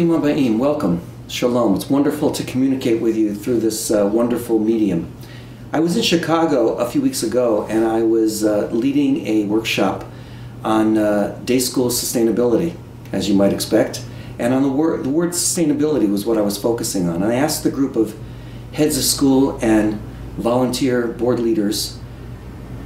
Bruchim Habayim, welcome. Shalom. It's wonderful to communicate with you through this wonderful medium. I was in Chicago a few weeks ago and I was leading a workshop on day school sustainability, as you might expect. And on the word sustainability was what I was focusing on. And I asked the group of heads of school and volunteer board leaders,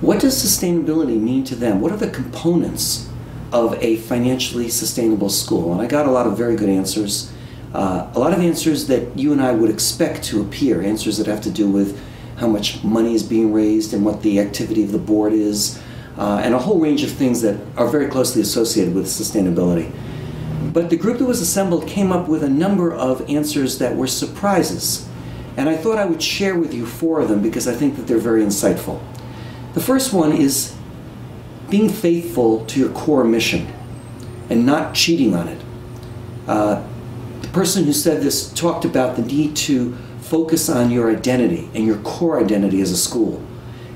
what does sustainability mean to them? What are the components of a financially sustainable school? And I got a lot of very good answers. A lot of answers that you and I would expect to appear, answers that have to do with how much money is being raised and what the activity of the board is, and a whole range of things that are very closely associated with sustainability. But the group that was assembled came up with a number of answers that were surprises. And I thought I would share with you 4 of them because I think that they're very insightful. The first one is being faithful to your core mission and not cheating on it. The person who said this talked about the need to focus on your identity and your core identity as a school,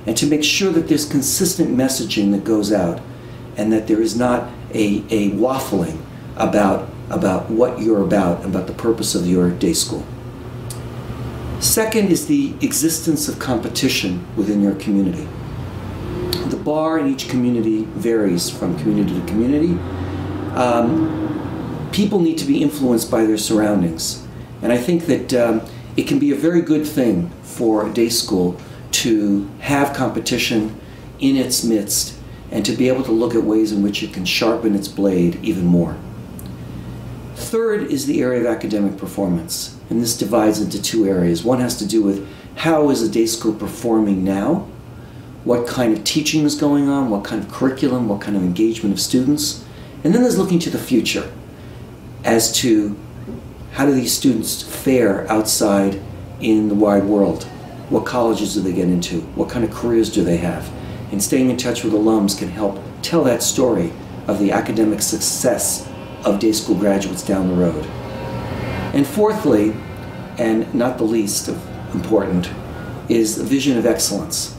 and to make sure that there's consistent messaging that goes out and that there is not a waffling about what you're about the purpose of your day school. Second is the existence of competition within your community. The bar in each community varies from community to community. People need to be influenced by their surroundings. And I think that it can be a very good thing for day school to have competition in its midst and to be able to look at ways in which it can sharpen its blade even more. Third is the area of academic performance. And this divides into 2 areas. One has to do with how is a day school performing now? What kind of teaching is going on? What kind of curriculum? What kind of engagement of students? And then there's looking to the future as to how do these students fare outside in the wide world? What colleges do they get into? What kind of careers do they have? And staying in touch with alums can help tell that story of the academic success of day school graduates down the road. And fourthly, and not the least of important, is the vision of excellence.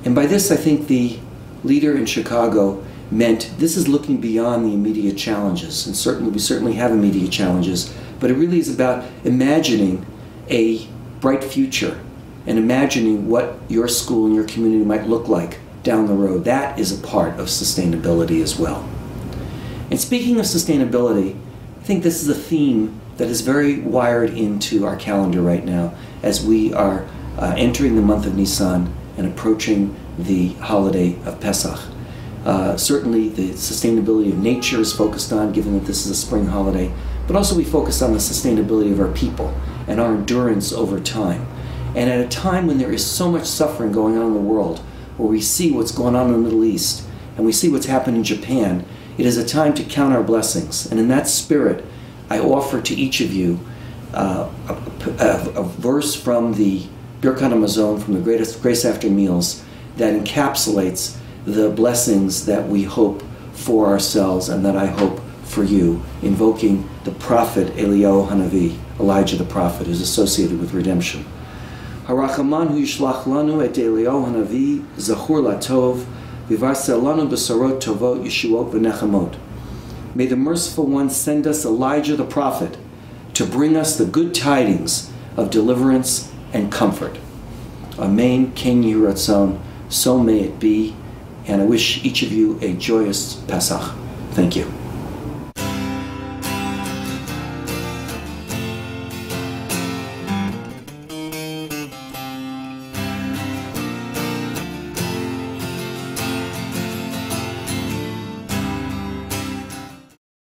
And by this I think the leader in Chicago meant this is looking beyond the immediate challenges, and we certainly have immediate challenges, but it really is about imagining a bright future and imagining what your school and your community might look like down the road. That is a part of sustainability as well. And speaking of sustainability, I think this is a theme that is very wired into our calendar right now as we are entering the month of Nisan and approaching the holiday of Pesach. Certainly the sustainability of nature is focused on, given that this is a spring holiday, but also we focus on the sustainability of our people and our endurance over time. And at a time when there is so much suffering going on in the world, where we see what's going on in the Middle East and we see what's happened in Japan, it is a time to count our blessings. And in that spirit, I offer to each of you a verse from the Birkat HaMazon, from the Grace After Meals, that encapsulates the blessings that we hope for ourselves and that I hope for you, invoking the prophet Eliyahu Hanavi, Elijah the prophet, who's associated with redemption. Harachaman hu yishlach lanu et Eliyahu Hanavi zachur latov v'varseh lanu b'sarot tovot yeshuot v'nechamot. May the merciful one send us Elijah the prophet to bring us the good tidings of deliverance and comfort. Amen, Ken Yehi Ratzon, so may it be, and I wish each of you a joyous Pesach. Thank you.